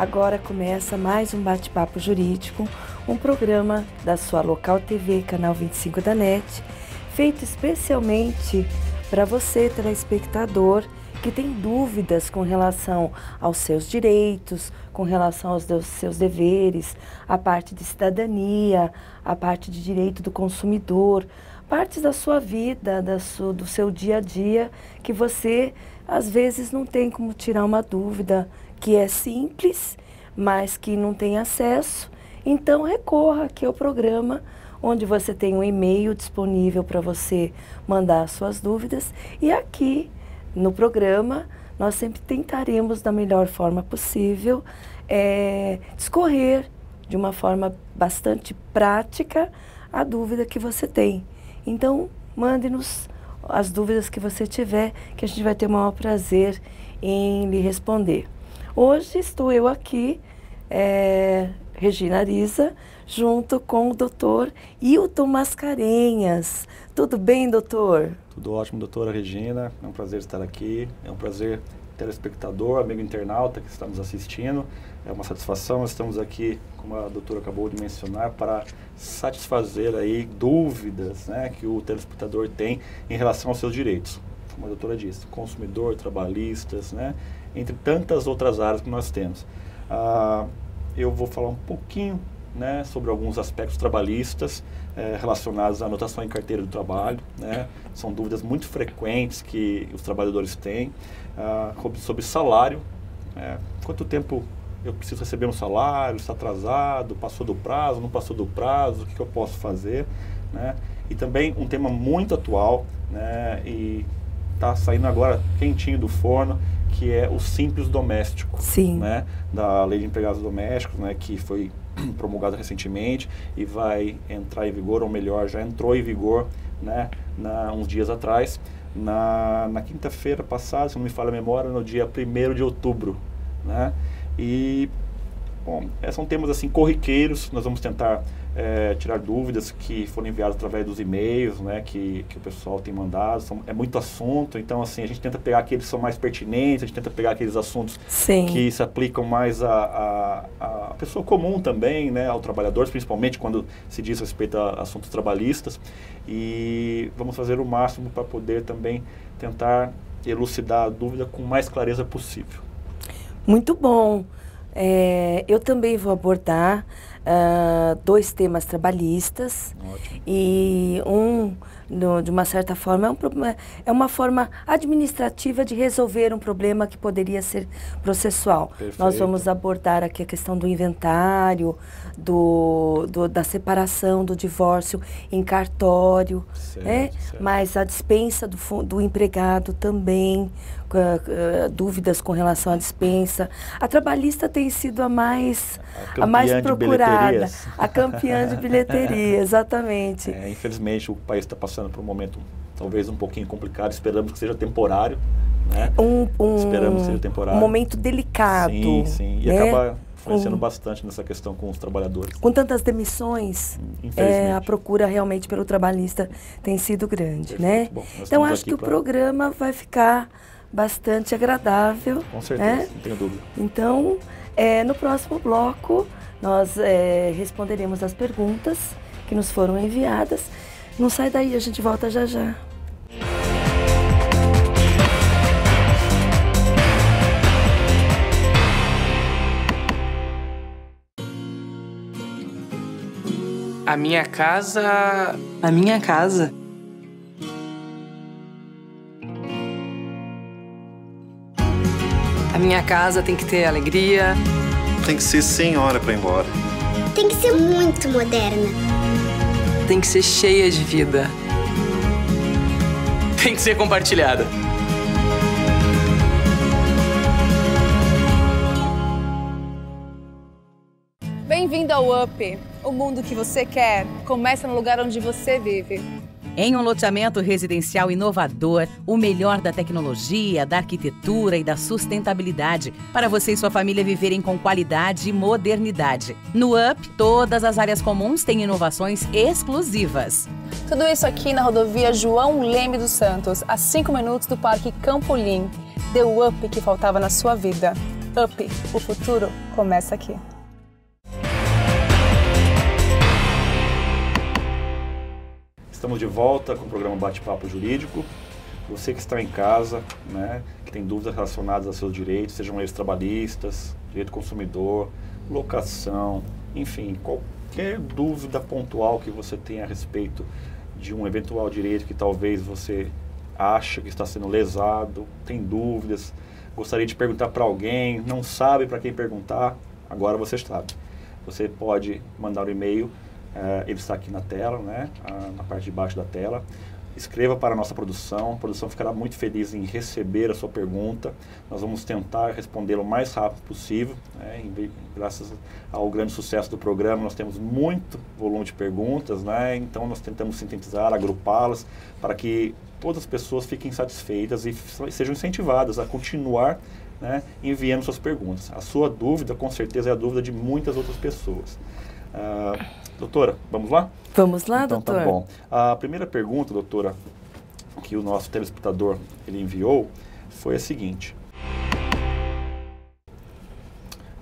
Agora começa mais um bate-papo jurídico, um programa da sua Local TV, canal 25 da NET, feito especialmente para você, telespectador, que tem dúvidas com relação aos seus direitos, com relação aos seus deveres, a parte de cidadania, a parte de direito do consumidor, partes da sua vida, do seu dia a dia, que você às vezes não tem como tirar uma dúvida, que é simples, mas que não tem acesso. Então recorra aqui ao programa, onde você tem um e-mail disponível para você mandar as suas dúvidas. E aqui no programa nós sempre tentaremos da melhor forma possível discorrer de uma forma bastante prática a dúvida que você tem. Então mande-nos as dúvidas que você tiver, que a gente vai ter o maior prazer em lhe responder. Hoje estou eu aqui, Regina Ariza, junto com o doutor Hilton Mascarenhas. Tudo bem, doutor? Tudo ótimo, doutora Regina. É um prazer estar aqui. É um prazer, telespectador, amigo internauta que está nos assistindo. É uma satisfação. Nós estamos aqui, como a doutora acabou de mencionar, para satisfazer aí dúvidas, né, que o telespectador tem em relação aos seus direitos. Como a doutora disse, consumidor, trabalhistas, né, entre tantas outras áreas que nós temos. Eu vou falar um pouquinho, né, sobre alguns aspectos trabalhistas relacionados à anotação em carteira do trabalho, né. São dúvidas muito frequentes que os trabalhadores têm sobre salário. Quanto tempo eu preciso receber um salário, está atrasado, passou do prazo, não passou do prazo, o que eu posso fazer, né? E também um tema muito atual, né, e está saindo agora quentinho do forno, que é o Simples Doméstico. Sim. Né, da Lei de Empregados Domésticos, né, que foi promulgada recentemente e vai entrar em vigor, ou melhor, já entrou em vigor, né, uns dias atrás, na quinta-feira passada, se não me falha a memória, no dia 1º de outubro, né? E, bom, são temas assim corriqueiros. Nós vamos tentar tirar dúvidas que foram enviadas através dos e-mails, né, que o pessoal tem mandado. É muito assunto, então assim, a gente tenta pegar aqueles que são mais pertinentes, a gente tenta pegar aqueles assuntos que se aplicam mais à pessoa comum também, né, ao trabalhador, principalmente quando se diz respeito a assuntos trabalhistas. E vamos fazer o máximo para poder também tentar elucidar a dúvida com mais clareza possível. Muito bom. Eu também vou abordar 2 temas trabalhistas. Ótimo. E de uma certa forma, é uma forma administrativa de resolver um problema que poderia ser processual. Perfeito. Nós vamos abordar aqui a questão do inventário, da separação, do divórcio em cartório, certo, certo. Mas a dispensa do empregado também, dúvidas com relação à dispensa. A trabalhista tem sido a mais procurada, a campeã de bilheteria, exatamente. Infelizmente o país está passando por um momento talvez um pouquinho complicado, esperamos que seja temporário, né? Esperamos que seja temporário. Um momento delicado. Sim, sim, e acaba influenciando bastante nessa questão com os trabalhadores. Com tantas demissões, a procura realmente pelo trabalhista tem sido grande, né? Bom, então acho que o programa vai ficar bastante agradável. Com certeza, não tenho dúvida. Então, no próximo bloco, nós responderemos as perguntas que nos foram enviadas. Não sai daí, a gente volta já já. A minha casa... A minha casa... A minha casa tem que ter alegria. Tem que ser sem hora pra ir embora. Tem que ser muito moderna. Tem que ser cheia de vida. Tem que ser compartilhada. Bem-vindo ao UP. O mundo que você quer começa no lugar onde você vive. Em um loteamento residencial inovador, o melhor da tecnologia, da arquitetura e da sustentabilidade para você e sua família viverem com qualidade e modernidade. No UP, todas as áreas comuns têm inovações exclusivas. Tudo isso aqui na rodovia João Leme dos Santos, a 5 minutos do Parque Campolim. Deu o up que faltava na sua vida. Up, o futuro começa aqui. Estamos de volta com o programa Bate-Papo Jurídico. Você que está em casa, né, que tem dúvidas relacionadas aos seus direitos, sejam eles trabalhistas, direito do consumidor, locação, enfim, qualquer dúvida pontual que você tenha a respeito de um eventual direito que talvez você acha que está sendo lesado, tem dúvidas, gostaria de perguntar para alguém, não sabe para quem perguntar, agora você sabe. Você pode mandar um e-mail, ele está aqui na tela, né, na parte de baixo da tela. Escreva para a nossa produção, a produção ficará muito feliz em receber a sua pergunta. Nós vamos tentar respondê-lo o mais rápido possível, né? Graças ao grande sucesso do programa, nós temos muito volume de perguntas, né? Então nós tentamos sintetizar, agrupá-las, para que todas as pessoas fiquem satisfeitas e sejam incentivadas a continuar, né, enviando suas perguntas. A sua dúvida, com certeza, é a dúvida de muitas outras pessoas. Doutora, vamos lá? Vamos lá, então, doutor? Tá bom. A primeira pergunta, doutora, que o nosso telespectador ele enviou foi a seguinte.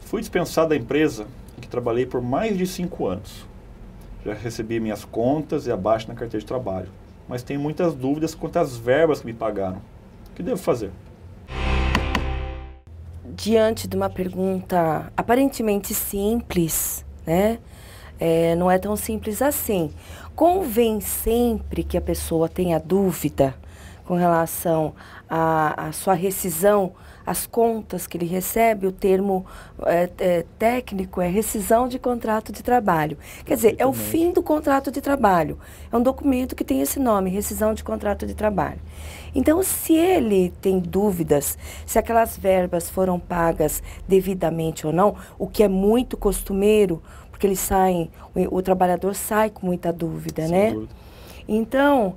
Fui dispensado da empresa em que trabalhei por mais de 5 anos. Já recebi minhas contas e abaixo na carteira de trabalho, mas tenho muitas dúvidas quanto às verbas que me pagaram. O que devo fazer? Diante de uma pergunta aparentemente simples, né? Não é tão simples assim. Convém sempre que a pessoa tenha dúvida com relação à sua rescisão, as contas que ele recebe, o termo técnico é rescisão de contrato de trabalho. Quer dizer, é o fim do contrato de trabalho. É um documento que tem esse nome, rescisão de contrato de trabalho. Então, se ele tem dúvidas, se aquelas verbas foram pagas devidamente ou não, o que é muito costumeiro, porque eles saem, o trabalhador sai com muita dúvida, Sem né? dúvida. Então,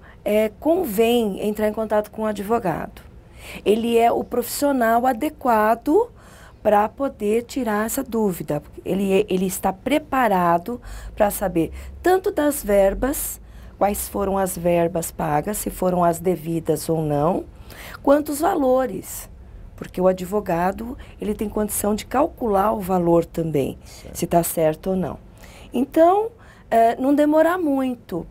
convém entrar em contato com o advogado. Ele é o profissional adequado para poder tirar essa dúvida. Ele está preparado para saber tanto das verbas, quais foram as verbas pagas, se foram as devidas ou não, quanto os valores. Porque o advogado, ele tem condição de calcular o valor também, certo, se está certo ou não. Então, não demorar muito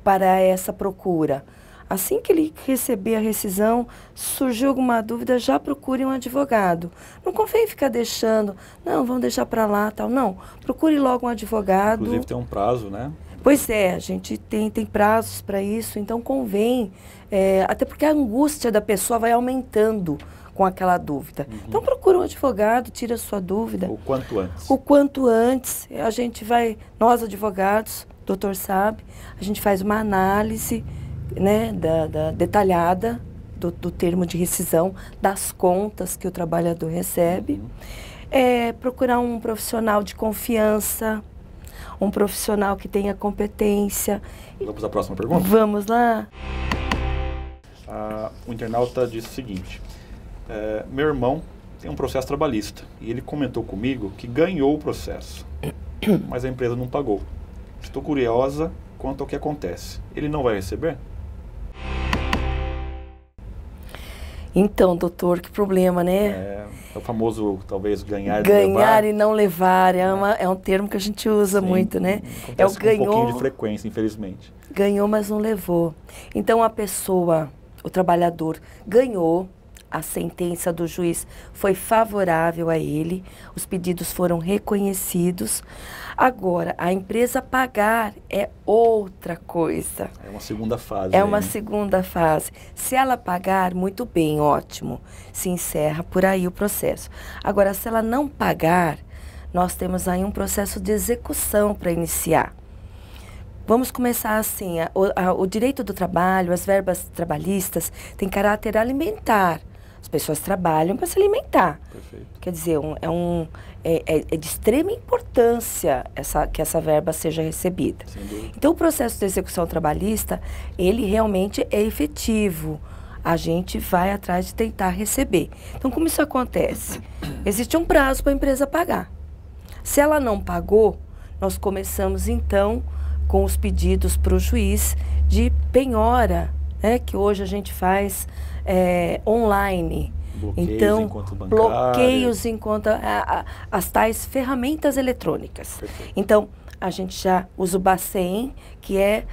para essa procura. Assim que ele receber a rescisão, surgiu alguma dúvida, já procure um advogado. Não convém ficar deixando, não, vamos deixar para lá, tal. Não, procure logo um advogado. Inclusive tem um prazo, né? Pois é, a gente tem prazos para isso, então convém, até porque a angústia da pessoa vai aumentando com aquela dúvida. Uhum. Então procura um advogado, tira a sua dúvida. O quanto antes. O quanto antes. A gente vai, nós advogados, o doutor sabe, a gente faz uma análise, né, detalhada do termo de rescisão, das contas que o trabalhador recebe. Uhum. Procurar um profissional de confiança, um profissional que tenha competência. Vamos à próxima pergunta? Vamos lá. O internauta disse o seguinte. Meu irmão tem um processo trabalhista e ele comentou comigo que ganhou o processo, mas a empresa não pagou. Estou curiosa quanto ao que acontece. Ele não vai receber? Então, doutor, que problema, né? É o famoso, talvez, ganhar e ganhar não levar. E não levar. É um termo que a gente usa muito, né? É o ganhou. Um pouquinho de frequência, infelizmente. Ganhou, mas não levou. Então, a pessoa, o trabalhador, ganhou. A sentença do juiz foi favorável a ele, os pedidos foram reconhecidos. Agora, a empresa pagar é outra coisa. É uma segunda fase. É uma segunda fase. Se ela pagar, muito bem, ótimo. Se encerra por aí o processo. Agora, se ela não pagar, nós temos aí um processo de execução para iniciar. Vamos começar assim, o direito do trabalho, as verbas trabalhistas, tem caráter alimentar. As pessoas trabalham para se alimentar. Perfeito. Quer dizer, é de extrema importância que essa verba seja recebida. Então, o processo de execução trabalhista, ele realmente é efetivo. A gente vai atrás de tentar receber. Então, como isso acontece? Existe um prazo para a empresa pagar. Se ela não pagou, nós começamos, então, com os pedidos para o juiz de penhora, né, que hoje a gente faz online. Bloqueios então, em conta bancária. bloqueios em conta, as tais ferramentas eletrônicas. Perfeito. Então, a gente já usa o Bacen, que é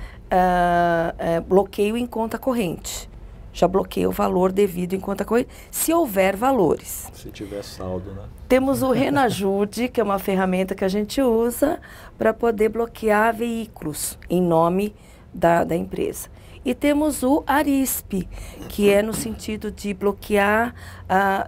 bloqueio em conta corrente. Já bloqueia o valor devido em conta corrente, se houver valores. Se tiver saldo, né? Temos o Renajude, que é uma ferramenta que a gente usa para poder bloquear veículos em nome da empresa. E temos o Arisp, que é no sentido de bloquear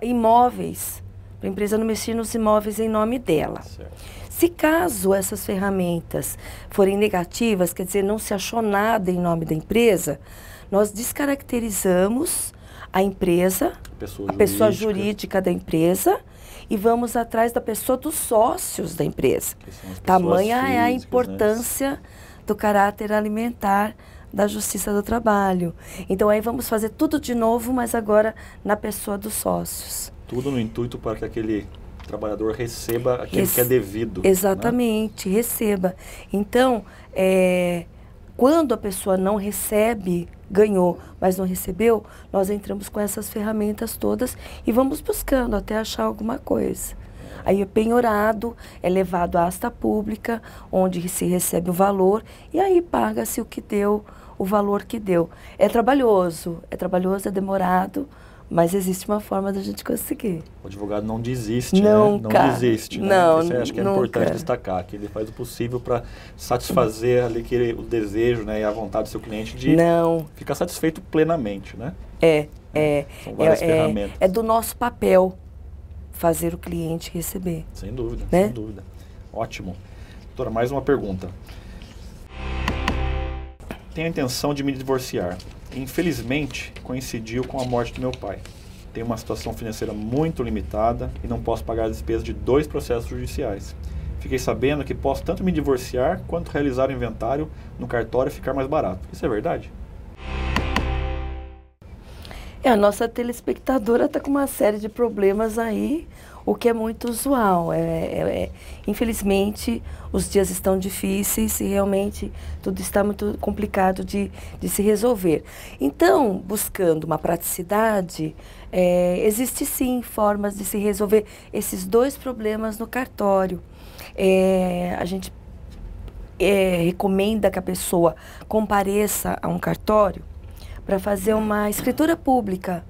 imóveis, para a empresa não mexer nos imóveis em nome dela. Certo. Se caso essas ferramentas forem negativas, quer dizer, não se achou nada em nome da empresa, nós descaracterizamos a empresa, a pessoa jurídica da empresa, e vamos atrás da pessoa dos sócios da empresa. Tamanha é a importância, né, do caráter alimentar da Justiça do Trabalho. Então aí vamos fazer tudo de novo, mas agora na pessoa dos sócios. Tudo no intuito para que aquele trabalhador receba aquilo que é devido. Exatamente, né? Receba. Então, quando a pessoa não recebe, ganhou, mas não recebeu, nós entramos com essas ferramentas todas e vamos buscando até achar alguma coisa. Aí o penhorado é levado à asta pública, onde se recebe o valor, e aí paga-se o que deu, o valor que deu. É trabalhoso, é demorado, mas existe uma forma da gente conseguir. O advogado não desiste, nunca, né? Não desiste, né? Não, isso acho que é importante destacar, que ele faz o possível para satisfazer ali o desejo, né, e a vontade do seu cliente de ficar satisfeito plenamente, né? São várias ferramentas. É do nosso papel fazer o cliente receber. Sem dúvida, né? Sem dúvida. Ótimo. Doutora, mais uma pergunta. Tenho a intenção de me divorciar. Infelizmente, coincidiu com a morte do meu pai. Tenho uma situação financeira muito limitada e não posso pagar a despesa de 2 processos judiciais. Fiquei sabendo que posso tanto me divorciar quanto realizar o inventário no cartório e ficar mais barato. Isso é verdade? A nossa telespectadora está com uma série de problemas aí, o que é muito usual. Infelizmente, os dias estão difíceis e realmente tudo está muito complicado de se resolver. Então, buscando uma praticidade, existe sim formas de se resolver esses 2 problemas no cartório. A gente recomenda que a pessoa compareça a um cartório para fazer uma escritura pública.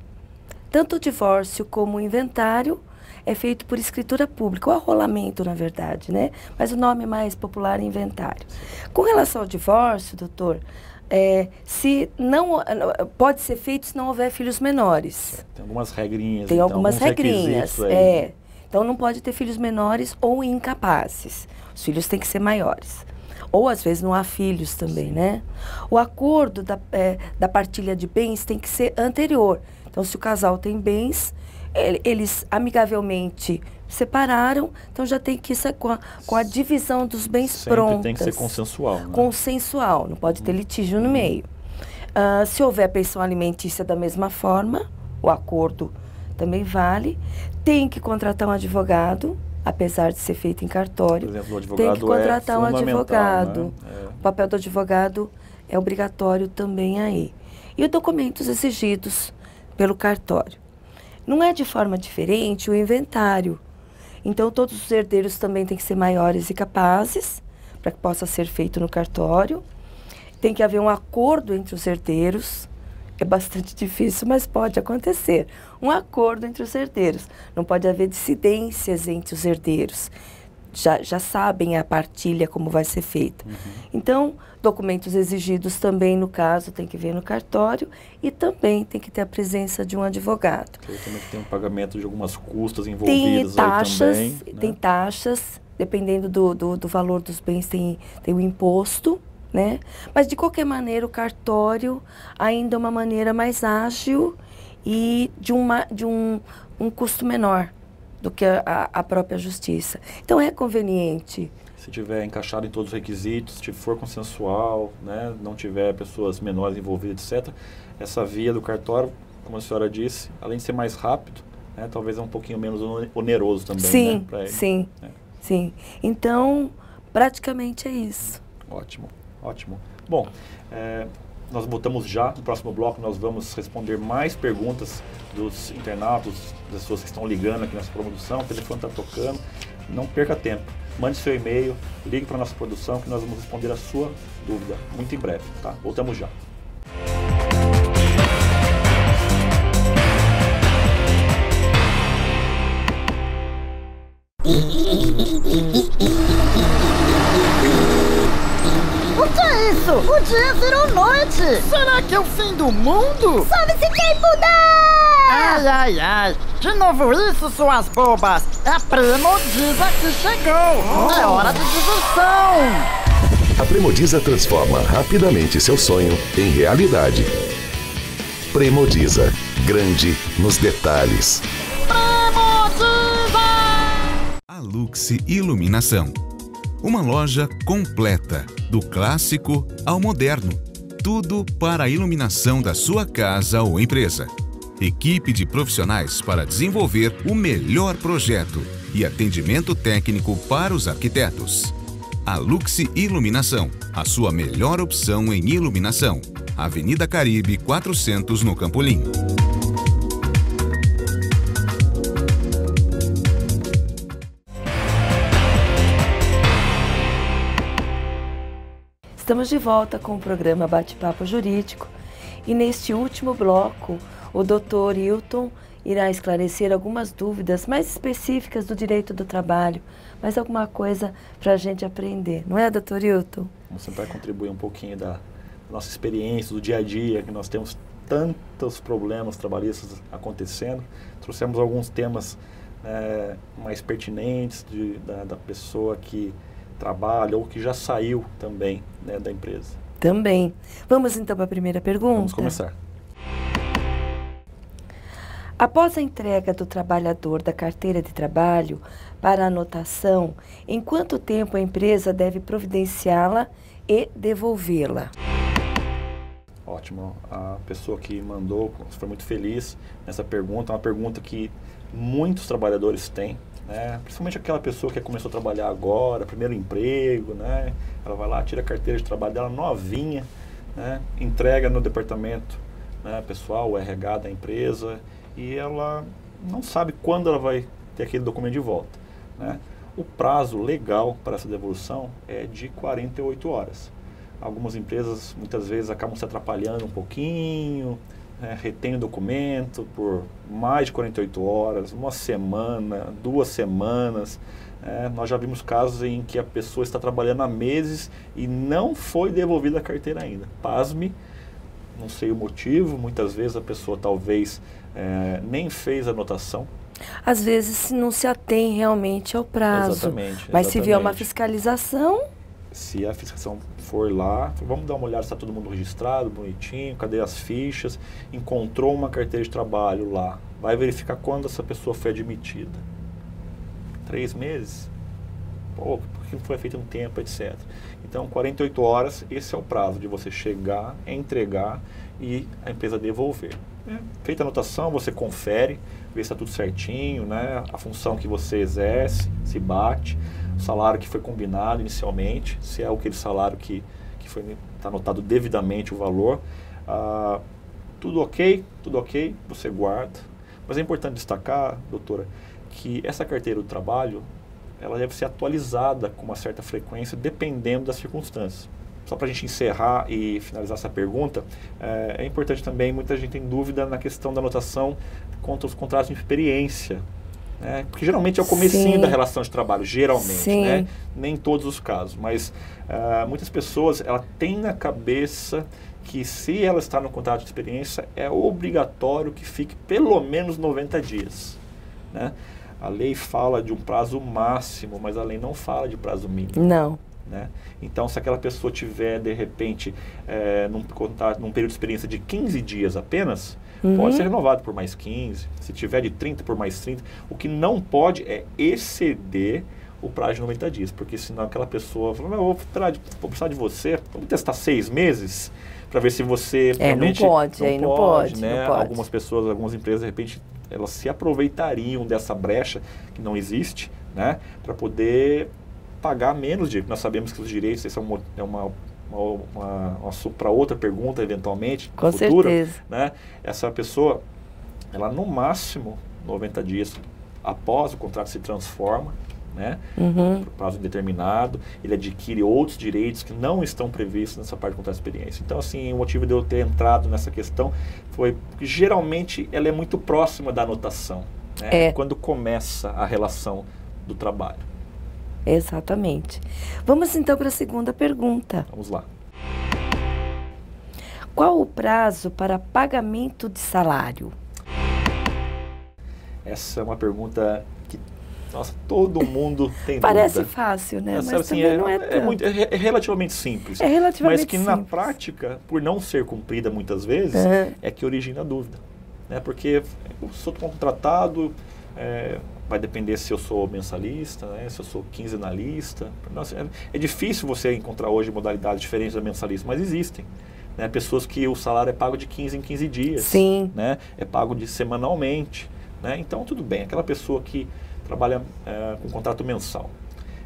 Tanto o divórcio como o inventário é feito por escritura pública, o arrolamento, na verdade, né? Mas o nome mais popular é inventário. Com relação ao divórcio, doutor, pode ser feito se não houver filhos menores. Tem algumas regrinhas. Tem algumas regrinhas, Então não pode ter filhos menores ou incapazes. Os filhos têm que ser maiores. Ou, às vezes, não há filhos também, né? O acordo da partilha de bens tem que ser anterior. Então, se o casal tem bens, eles amigavelmente separaram, então já tem que ir com a divisão dos bens pronta. Tem que ser consensual. Né? Consensual, não pode ter litígio no meio. Se houver pensão alimentícia da mesma forma, o acordo também vale. Tem que contratar um advogado, apesar de ser feito em cartório. Por exemplo, o advogado tem que contratar um advogado. Né? O papel do advogado é obrigatório também aí. E os documentos exigidos pelo cartório. Não é de forma diferente o inventário. Então, todos os herdeiros também têm que ser maiores e capazes, para que possa ser feito no cartório. Tem que haver um acordo entre os herdeiros. É bastante difícil, mas pode acontecer. Um acordo entre os herdeiros. Não pode haver dissidências entre os herdeiros. Já sabem a partilha como vai ser feita. Então, documentos exigidos também, no caso, tem que ver no cartório e também tem que ter a presença de um advogado. Também tem um pagamento de algumas custas envolvidas Tem taxas, dependendo do valor dos bens, tem o imposto, né? Mas, de qualquer maneira, o cartório ainda é uma maneira mais ágil e de um custo menor do que a própria justiça. Então, é conveniente. Se tiver encaixado em todos os requisitos, se for consensual, né, não tiver pessoas menores envolvidas, etc., essa via do cartório, como a senhora disse, além de ser mais rápido, né, talvez é um pouquinho menos oneroso também. Sim, né, pra ele. Sim. Então, praticamente é isso. Ótimo, ótimo. Bom, nós voltamos já. No próximo bloco nós vamos responder mais perguntas dos internautas, das pessoas que estão ligando aqui nessa produção. O telefone está tocando. Não perca tempo. Mande seu e-mail, ligue para a nossa produção que nós vamos responder a sua dúvida muito em breve, tá? Voltamos já. O que é isso? O dia virou noite! Será que é o fim do mundo? Sobe-se quem puder! Ai, ai, ai! De novo isso, suas bobas! A Premodiza que chegou! É hora de diversão! A Premodiza transforma rapidamente seu sonho em realidade. Premodiza, grande nos detalhes. Premodiza! A Luxe Iluminação. Uma loja completa, do clássico ao moderno. Tudo para a iluminação da sua casa ou empresa. Equipe de profissionais para desenvolver o melhor projeto e atendimento técnico para os arquitetos. A Luxe Iluminação, a sua melhor opção em iluminação. Avenida Caribe 400 no Campolim. Estamos de volta com o programa Bate-Papo Jurídico e neste último bloco o Dr. Hilton irá esclarecer algumas dúvidas mais específicas do direito do trabalho, mais alguma coisa para a gente aprender, não é, Dr. Hilton? Vamos tentar contribuir um pouquinho da nossa experiência, do dia a dia, que nós temos tantos problemas trabalhistas acontecendo. Trouxemos alguns temas mais pertinentes da pessoa que trabalha ou que já saiu também, né, da empresa. Também. Vamos então para a primeira pergunta? Vamos começar. Após a entrega do trabalhador da carteira de trabalho para anotação, em quanto tempo a empresa deve providenciá-la e devolvê-la? Ótimo. A pessoa que mandou foi muito feliz nessa pergunta. É uma pergunta que muitos trabalhadores têm, né? Principalmente aquela pessoa que começou a trabalhar agora, primeiro emprego, né? Ela vai lá, tira a carteira de trabalho dela novinha, né? Entrega no departamento, né, pessoal, o RH da empresa, e ela não sabe quando ela vai ter aquele documento de volta, né? O prazo legal para essa devolução é de 48 horas. Algumas empresas muitas vezes acabam se atrapalhando um pouquinho, retém o documento por mais de 48 horas, uma semana, 2 semanas. Nós já vimos casos em que a pessoa está trabalhando há meses e não foi devolvida a carteira ainda. Pasme, não sei o motivo, muitas vezes a pessoa talvez nem fez a anotação. Às vezes não se atém realmente ao prazo. Exatamente. Mas se vier uma fiscalização... Se a fiscalização for lá, vamos dar uma olhada se está todo mundo registrado, bonitinho, cadê as fichas, encontrou uma carteira de trabalho lá, vai verificar quando essa pessoa foi admitida. 3 meses? Pô, porque não foi feito um tempo, etc. Então, 48 horas, esse é o prazo de você chegar, entregar e a empresa devolver. Feita a anotação, você confere, vê se está tudo certinho, né? A função que você exerce, se bate, o salário que foi combinado inicialmente, se é aquele salário que está anotado devidamente o valor. Tudo ok, você guarda. Mas é importante destacar, doutora, que essa carteira do trabalho, ela deve ser atualizada com uma certa frequência, dependendo das circunstâncias. Só para a gente encerrar e finalizar essa pergunta, é importante também, muita gente tem dúvida na questão da anotação contra os contratos de experiência, né? Porque geralmente é o comecinho da relação de trabalho, geralmente, né? Nem em todos os casos, mas muitas pessoas ela têm na cabeça que se ela está no contrato de experiência, é obrigatório que fique pelo menos 90 dias, né? A lei fala de um prazo máximo, mas a lei não fala de prazo mínimo. Não. Né? Então, se aquela pessoa tiver, de repente, num período de experiência de 15 dias apenas, pode ser renovado por mais 15. Se tiver de 30, por mais 30. O que não pode é exceder o prazo de 90 dias, porque senão aquela pessoa fala, não, vou precisar de você, vamos testar 6 meses para ver se você realmente... Não pode, né? não pode. Algumas pessoas, algumas empresas, de repente, elas se aproveitariam dessa brecha que não existe, né? Para poder pagar menos dinheiro. Nós sabemos que os direitos, essa é uma para outra pergunta, eventualmente, com futura, certeza. Né? Essa pessoa, ela no máximo 90 dias após o contrato se transforma, né? Por prazo indeterminado, ele adquire outros direitos que não estão previstos nessa parte de contrato de experiência. Então, assim, o motivo de eu ter entrado nessa questão foi porque geralmente ela é muito próxima da anotação, né? Quando começa a relação do trabalho. Exatamente. Vamos então para a segunda pergunta. Vamos lá. Qual o prazo para pagamento de salário? Essa é uma pergunta que, nossa, todo mundo tem Parece dúvida. fácil, né? Mas assim, também não é tanto. É relativamente simples. É relativamente mas que simples. na prática, por não ser cumprida muitas vezes, é que origina a dúvida. Né? Porque eu sou contratado, vai depender se eu sou mensalista, né? Se eu sou quinzenalista. Nossa, é difícil você encontrar hoje modalidades diferentes da mensalista, mas existem. Né? Pessoas que o salário é pago de 15 em 15 dias. Sim. Né? É pago semanalmente. Né? Então, tudo bem, aquela pessoa que trabalha com contrato mensal,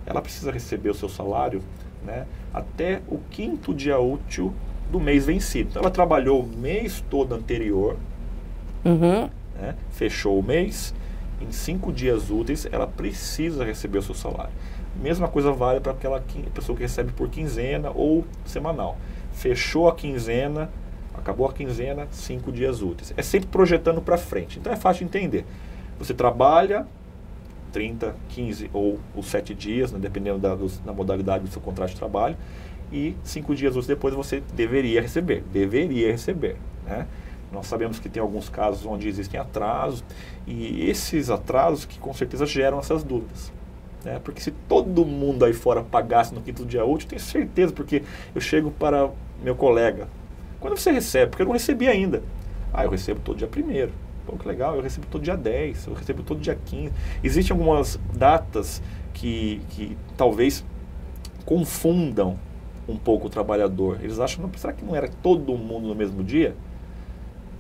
ela precisa receber o seu salário, né, até o 5º dia útil do mês vencido. Então, ela trabalhou o mês todo anterior, né, fechou o mês, em 5 dias úteis, ela precisa receber o seu salário. Mesma coisa vale para aquela pessoa que recebe por quinzena ou semanal. Fechou a quinzena, acabou a quinzena, 5 dias úteis. É sempre projetando para frente. Então é fácil de entender. Você trabalha 30, 15 ou os 7 dias, né, dependendo da modalidade do seu contrato de trabalho, e 5 dias úteis depois você deveria receber. Né? Nós sabemos que tem alguns casos onde existem atrasos, e esses atrasos que com certeza geram essas dúvidas. Né? Porque se todo mundo aí fora pagasse no 5º dia útil, tenho certeza, porque eu chego para meu colega: quando você recebe? Porque eu não recebi ainda. Eu recebo todo dia 1º. Pô, que legal, eu recebo todo dia 10, eu recebo todo dia 15. Existem algumas datas que talvez confundam um pouco o trabalhador. Eles acham, será que não era todo mundo no mesmo dia?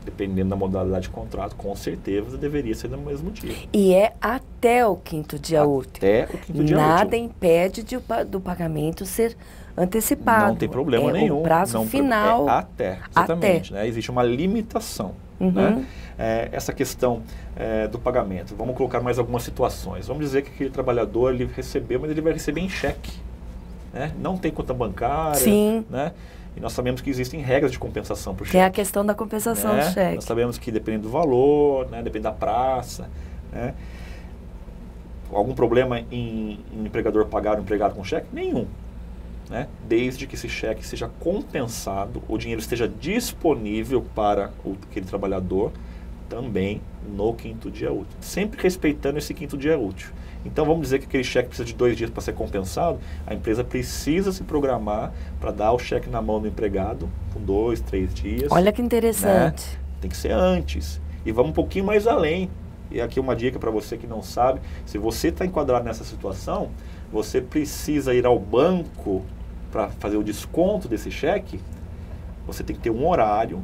Dependendo da modalidade de contrato, com certeza deveria ser no mesmo dia. E é até o 5º dia útil. Até o 5º dia útil. Nada impede do pagamento ser antecipado. Não tem problema nenhum. O prazo final. Até, exatamente. Né? Existe uma limitação. Né? Essa questão do pagamento. Vamos colocar mais algumas situações. Vamos dizer que aquele trabalhador ele recebeu, mas ele vai receber em cheque. Né? Não tem conta bancária. Sim. Né? E nós sabemos que existem regras de compensação por cheque. Tem a questão da compensação do cheque. Nós sabemos que depende do valor, né? Depende da praça. Né? Algum problema em empregador pagar o empregado com cheque? Nenhum. Né? Desde que esse cheque seja compensado, o dinheiro esteja disponível para aquele trabalhador também no 5º dia útil. Sempre respeitando esse 5º dia útil. Então vamos dizer que aquele cheque precisa de 2 dias para ser compensado, a empresa precisa se programar para dar o cheque na mão do empregado com 2, 3 dias. Olha que interessante. Né? Tem que ser antes. E vamos um pouquinho mais além. E aqui uma dica para você que não sabe: se você está enquadrado nessa situação, você precisa ir ao banco para fazer o desconto desse cheque. Você tem que ter um horário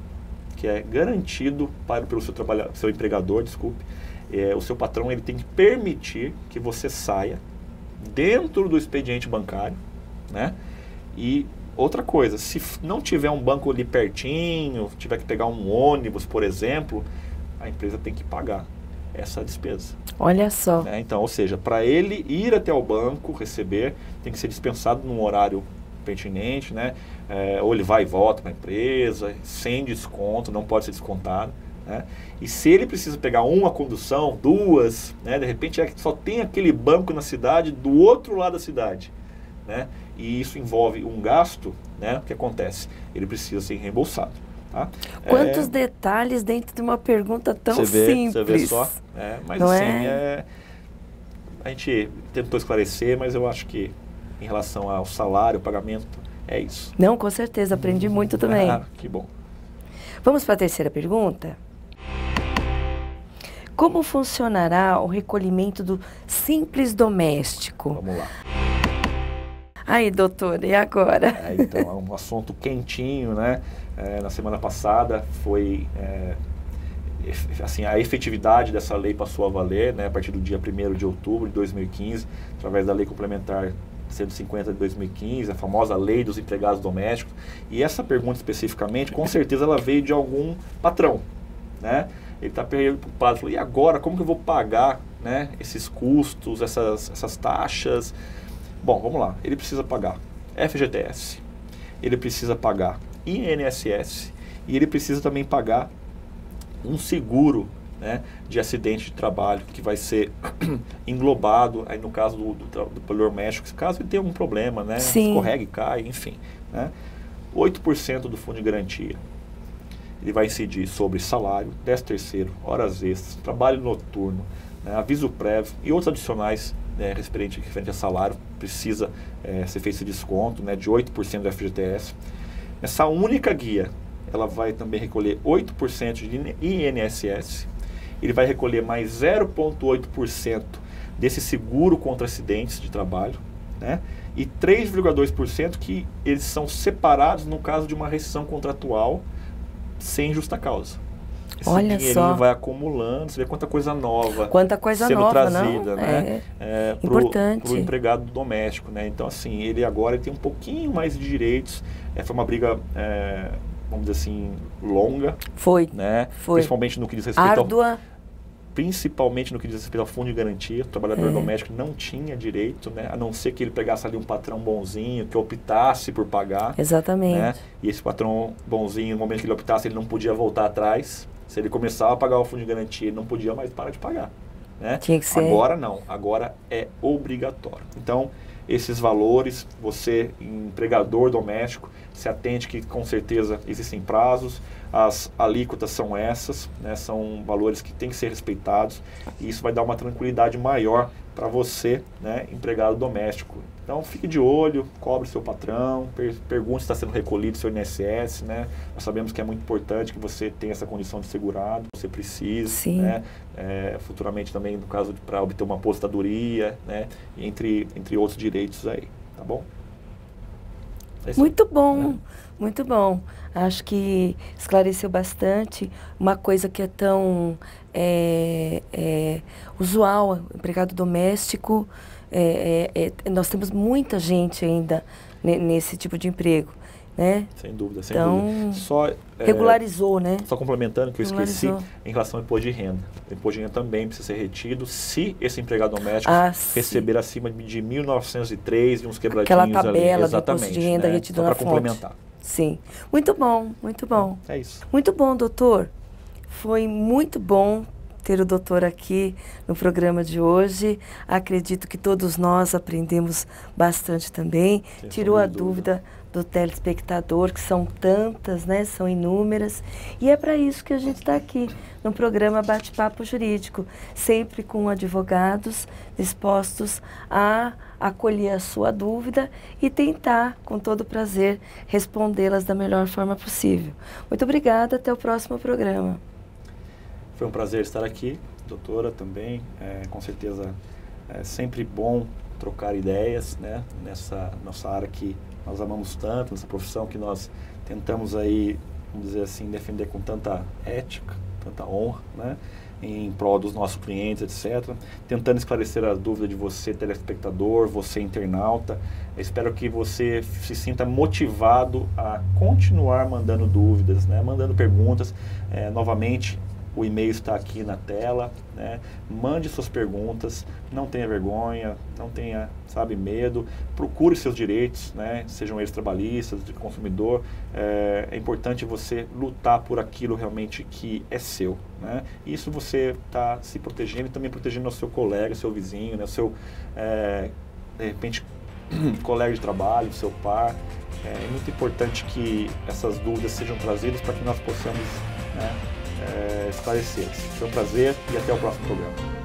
que é garantido pelo seu empregador, desculpe. O seu patrão ele tem que permitir que você saia dentro do expediente bancário, né? E outra coisa, se não tiver um banco ali pertinho, tiver que pegar um ônibus, por exemplo, a empresa tem que pagar essa despesa. Olha só. Né? Então, ou seja, para ele ir até o banco receber, tem que ser dispensado num horário pertinente, né? Ou ele vai e volta para a empresa, sem desconto, não pode ser descontado. Né? E se ele precisa pegar uma condução, 2, né? De repente só tem aquele banco na cidade, do outro lado da cidade. Né? E isso envolve um gasto, né? O que acontece? Ele precisa ser reembolsado. Tá? Quantos detalhes dentro de uma pergunta tão simples. Você vê só. Mas não assim, a gente tentou esclarecer, mas eu acho que em relação ao salário, pagamento, é isso. Não, com certeza, aprendi muito também. Que bom. Vamos para a terceira pergunta? Como funcionará o recolhimento do Simples Doméstico? Vamos lá. Aí, doutor, e agora? Então, é um assunto quentinho, né? Na semana passada foi... assim, a efetividade dessa lei passou a valer, né, a partir do dia 1º de outubro de 2015, através da Lei Complementar 150 de 2015, a famosa lei dos empregados domésticos. E essa pergunta especificamente, com certeza ela veio de algum patrão, né? Ele está preocupado, falou, e agora, como que eu vou pagar, né, esses custos, essas taxas? Bom, vamos lá, ele precisa pagar FGTS, ele precisa pagar INSS e ele precisa também pagar um seguro, né, de acidente de trabalho, que vai ser englobado, aí no caso do trabalhador doméstico, caso ele tenha algum problema, né, escorregue, cai, enfim, né, 8% do fundo de garantia. Ele vai incidir sobre salário, 13º, horas extras, trabalho noturno, né, aviso prévio e outros adicionais, né, referente a salário, precisa ser feito esse desconto, né, de 8% do FGTS. Essa única guia, ela vai também recolher 8% de INSS, ele vai recolher mais 0,8% desse seguro contra acidentes de trabalho, né, e 3,2% que eles são separados no caso de uma rescisão contratual sem justa causa. Esse dinheirinho vai acumulando, você vê quanta coisa nova sendo trazida, né? Importante. Para o empregado doméstico, né? Então, assim, ele agora tem um pouquinho mais de direitos. Foi uma briga, vamos dizer assim, longa. Foi. Né? Foi. Principalmente no que diz respeito árdua. Principalmente no que diz respeito ao fundo de garantia. O trabalhador doméstico não tinha direito, né, a não ser que ele pegasse ali um patrão bonzinho, que optasse por pagar. Exatamente. Né, e esse patrão bonzinho, no momento que ele optasse, ele não podia voltar atrás. Se ele começava a pagar o fundo de garantia, ele não podia mais parar de pagar. Né? Tinha que ser. Agora não, agora é obrigatório. Então, esses valores, você, empregador doméstico, se atente que com certeza existem prazos, as alíquotas são essas, né, são valores que têm que ser respeitados e isso vai dar uma tranquilidade maior para você, né, empregado doméstico. Então fique de olho, cobre seu patrão, pergunte se está sendo recolhido seu INSS, né? Nós sabemos que é muito importante que você tenha essa condição de segurado, você precisa, né? Futuramente também, no caso, para obter uma aposentadoria, né? Entre outros direitos aí, tá bom? Muito bom, muito bom. Acho que esclareceu bastante uma coisa que é tão usual, empregado doméstico. Nós temos muita gente ainda nesse tipo de emprego, né? Sem dúvida, sem então, dúvida. Só, regularizou, né? Só complementando que eu esqueci, em relação ao imposto de renda. O imposto de renda também precisa ser retido se esse empregado doméstico receber acima de 1.903 e uns quebradinhos ali. Aquela tabela do imposto de renda retido na fonte. Complementar. Sim. Muito bom, muito bom. É isso. Muito bom, doutor. Foi muito bom ter o doutor aqui no programa de hoje. Acredito que todos nós aprendemos bastante também. Tirou a dúvida do telespectador, que são tantas, né? São inúmeras. E é para isso que a gente está aqui, no programa Bate-Papo Jurídico, sempre com advogados dispostos a acolher a sua dúvida e tentar, com todo prazer, respondê-las da melhor forma possível. Muito obrigada, até o próximo programa. Foi um prazer estar aqui, doutora, também. Com certeza é sempre bom trocar ideias, né, nessa nossa área que nós amamos tanto, nessa profissão que nós tentamos aí, vamos dizer assim, defender com tanta ética, tanta honra, né, em prol dos nossos clientes, etc. Tentando esclarecer a dúvida de você, telespectador, você, internauta. Eu espero que você se sinta motivado a continuar mandando dúvidas, né, mandando perguntas. Novamente, o e-mail está aqui na tela, né? Mande suas perguntas, não tenha vergonha, não tenha, medo, procure seus direitos, né? Sejam eles trabalhistas, de consumidor. É importante você lutar por aquilo realmente que é seu, né? Isso você está se protegendo e também protegendo o seu colega, seu vizinho, né? O seu, de repente, colega de trabalho, seu par. É muito importante que essas dúvidas sejam trazidas para que nós possamos, né, esclarecer. Foi um prazer e até o próximo programa.